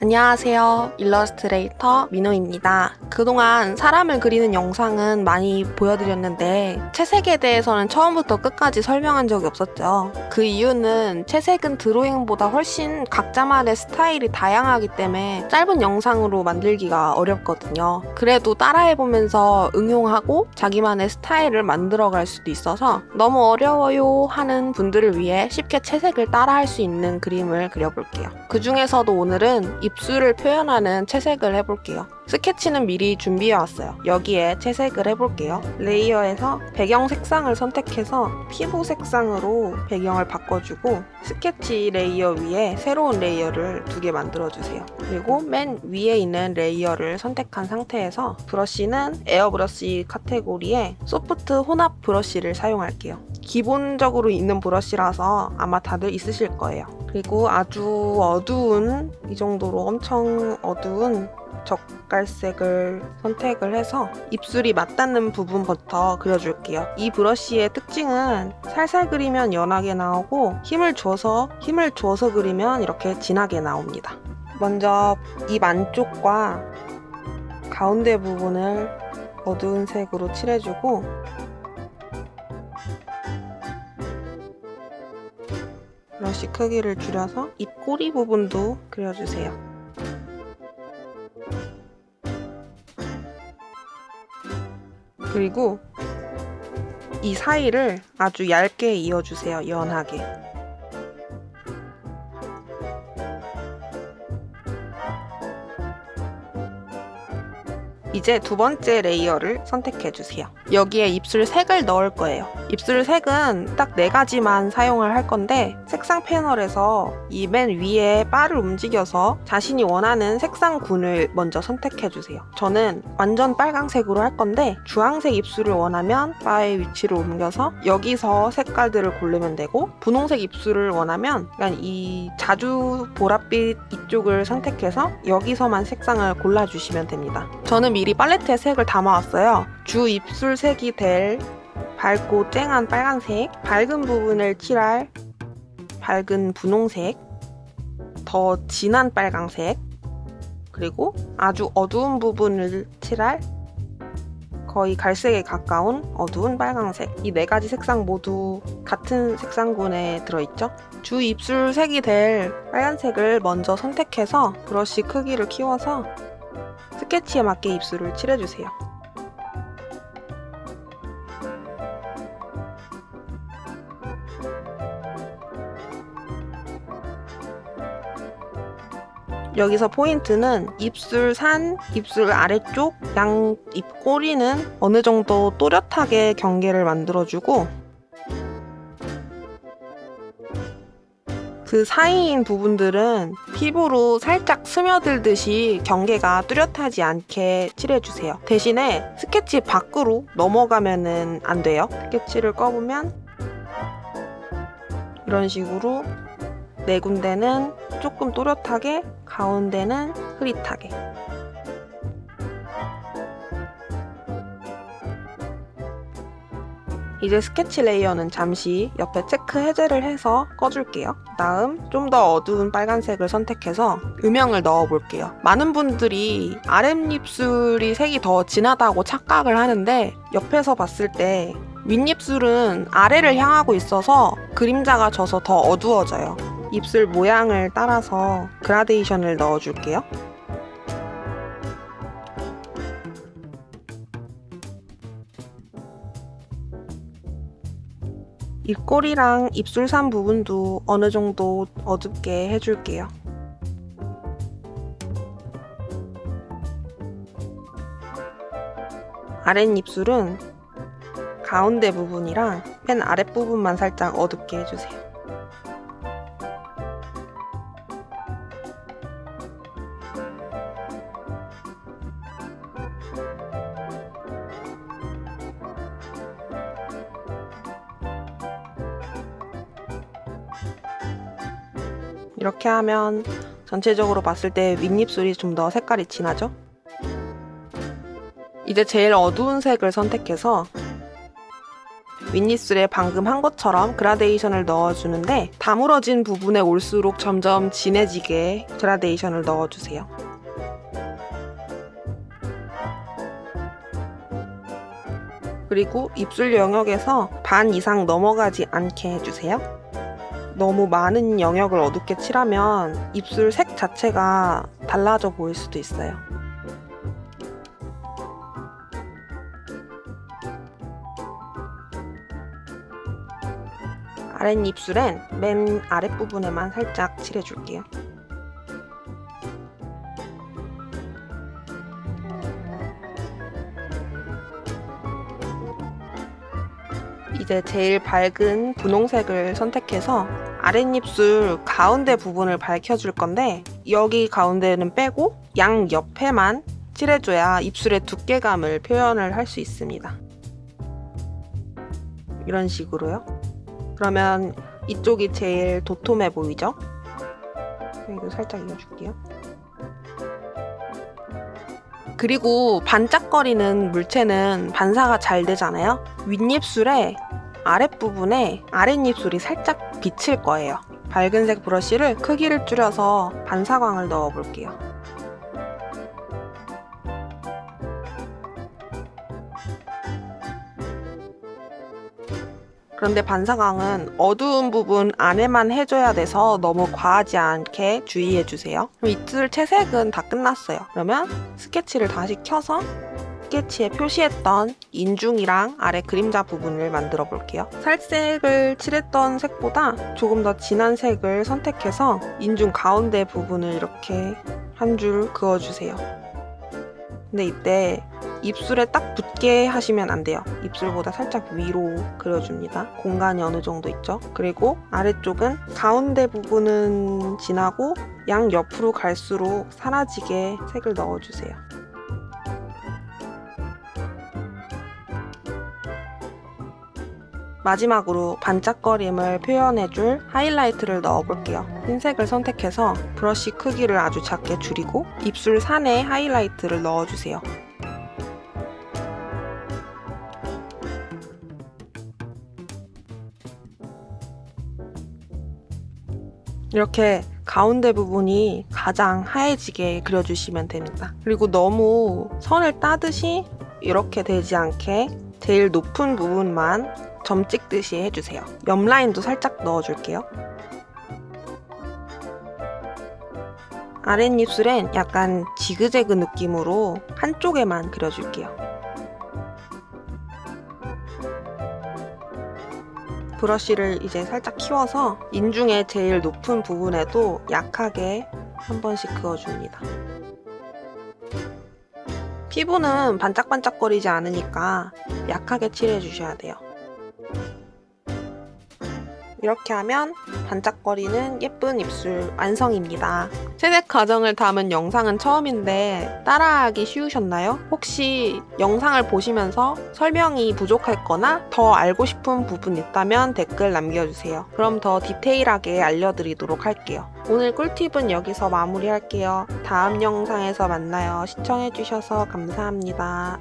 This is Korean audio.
안녕하세요. 일러스트레이터 민호입니다. 그동안 사람을 그리는 영상은 많이 보여드렸는데 채색에 대해서는 처음부터 끝까지 설명한 적이 없었죠. 그 이유는 채색은 드로잉보다 훨씬 각자만의 스타일이 다양하기 때문에 짧은 영상으로 만들기가 어렵거든요. 그래도 따라해보면서 응용하고 자기만의 스타일을 만들어갈 수도 있어서 너무 어려워요 하는 분들을 위해 쉽게 채색을 따라할 수 있는 그림을 그려볼게요. 그 중에서도 오늘은 입술을 표현하는 채색을 해볼게요. 스케치는 미리 준비해왔어요. 여기에 채색을 해볼게요. 레이어에서 배경 색상을 선택해서 피부 색상으로 배경을 바꿔주고 스케치 레이어 위에 새로운 레이어를 2개 만들어주세요. 그리고 맨 위에 있는 레이어를 선택한 상태에서 브러쉬는 에어브러쉬 카테고리에 소프트 혼합 브러쉬를 사용할게요. 기본적으로 있는 브러쉬라서 아마 다들 있으실 거예요. 그리고 아주 어두운, 이 정도로 엄청 어두운 적갈색을 선택을 해서 입술이 맞닿는 부분부터 그려줄게요. 이 브러쉬의 특징은 살살 그리면 연하게 나오고 힘을 줘서 그리면 이렇게 진하게 나옵니다. 먼저 입 안쪽과 가운데 부분을 어두운 색으로 칠해주고 브러쉬 크기를 줄여서 입꼬리 부분도 그려주세요. 그리고 이 사이를 아주 얇게 이어주세요. 연하게. 이제 2번째 레이어를 선택해주세요. 여기에 입술 색을 넣을 거예요. 입술 색은 딱 4가지만 사용을 할 건데 색상 패널에서 이 맨 위에 바를 움직여서 자신이 원하는 색상군을 먼저 선택해주세요. 저는 완전 빨강색으로 할 건데 주황색 입술을 원하면 바의 위치를 옮겨서 여기서 색깔들을 고르면 되고 분홍색 입술을 원하면 이 자주 보랏빛 이쪽을 선택해서 여기서만 색상을 골라주시면 됩니다. 저는 미리 팔레트에 색을 담아왔어요. 주 입술 색이 될 밝고 쨍한 빨간색, 밝은 부분을 칠할 밝은 분홍색, 더 진한 빨강색, 그리고 아주 어두운 부분을 칠할 거의 갈색에 가까운 어두운 빨강색. 이 4가지 색상 모두 같은 색상군에 들어있죠. 주 입술 색이 될 빨간색을 먼저 선택해서 브러쉬 크기를 키워서 스케치에 맞게 입술을 칠해주세요. 여기서 포인트는 입술 산, 입술 아래쪽, 양 입꼬리는 어느 정도 또렷하게 경계를 만들어주고 그 사이인 부분들은 피부로 살짝 스며들듯이 경계가 뚜렷하지 않게 칠해주세요. 대신에 스케치 밖으로 넘어가면 안 돼요. 스케치를 꺼보면 이런 식으로 4군데는 조금 또렷하게, 가운데는 흐릿하게. 이제 스케치 레이어는 잠시 옆에 체크 해제를 해서 꺼줄게요. 다음 좀 더 어두운 빨간색을 선택해서 음영을 넣어볼게요. 많은 분들이 아랫입술이 색이 더 진하다고 착각을 하는데 옆에서 봤을 때 윗입술은 아래를 향하고 있어서 그림자가 져서 더 어두워져요. 입술 모양을 따라서 그라데이션을 넣어줄게요. 입꼬리랑 입술산 부분도 어느 정도 어둡게 해줄게요. 아랫입술은 가운데 부분이랑 맨 아랫부분만 살짝 어둡게 해주세요. 이렇게 하면 전체적으로 봤을 때 윗입술이 좀 더 색깔이 진하죠? 이제 제일 어두운 색을 선택해서 윗입술에 방금 한 것처럼 그라데이션을 넣어주는데 다물어진 부분에 올수록 점점 진해지게 그라데이션을 넣어주세요. 그리고 입술 영역에서 반 이상 넘어가지 않게 해주세요. 너무 많은 영역을 어둡게 칠하면 입술 색 자체가 달라져 보일 수도 있어요. 아랫입술엔 맨 아랫부분에만 살짝 칠해줄게요. 이제 제일 밝은 분홍색을 선택해서 아랫입술 가운데 부분을 밝혀줄 건데 여기 가운데는 빼고 양 옆에만 칠해줘야 입술의 두께감을 표현을 할 수 있습니다. 이런 식으로요. 그러면 이쪽이 제일 도톰해 보이죠? 여기도 살짝 이어줄게요. 그리고 반짝거리는 물체는 반사가 잘 되잖아요. 윗입술에 아랫부분에 아랫입술이 살짝 비칠 거예요. 밝은색 브러쉬를 크기를 줄여서 반사광을 넣어 볼게요. 그런데 반사광은 어두운 부분 안에만 해줘야 돼서 너무 과하지 않게 주의해주세요. 그럼 입술 채색은 다 끝났어요. 그러면 스케치를 다시 켜서 스케치에 표시했던 인중이랑 아래 그림자 부분을 만들어 볼게요. 살색을 칠했던 색보다 조금 더 진한 색을 선택해서 인중 가운데 부분을 이렇게 한 줄 그어주세요. 근데 이때 입술에 딱 붙게 하시면 안 돼요. 입술보다 살짝 위로 그려줍니다. 공간이 어느 정도 있죠? 그리고 아래쪽은 가운데 부분은 진하고 양 옆으로 갈수록 사라지게 색을 넣어주세요. 마지막으로 반짝거림을 표현해줄 하이라이트를 넣어볼게요. 흰색을 선택해서 브러쉬 크기를 아주 작게 줄이고 입술 산에 하이라이트를 넣어주세요. 이렇게 가운데 부분이 가장 하얘지게 그려주시면 됩니다. 그리고 너무 선을 따듯이 이렇게 되지 않게 제일 높은 부분만 점 찍듯이 해주세요. 옆 라인도 살짝 넣어줄게요. 아랫입술엔 약간 지그재그 느낌으로 한쪽에만 그려줄게요. 브러쉬를 이제 살짝 키워서 인중의 제일 높은 부분에도 약하게 한 번씩 그어줍니다. 피부는 반짝반짝거리지 않으니까 약하게 칠해주셔야 돼요. 이렇게 하면 반짝거리는 예쁜 입술 완성입니다. 채색 과정을 담은 영상은 처음인데 따라하기 쉬우셨나요? 혹시 영상을 보시면서 설명이 부족했거나 더 알고 싶은 부분 있다면 댓글 남겨주세요. 그럼 더 디테일하게 알려드리도록 할게요. 오늘 꿀팁은 여기서 마무리할게요. 다음 영상에서 만나요. 시청해주셔서 감사합니다.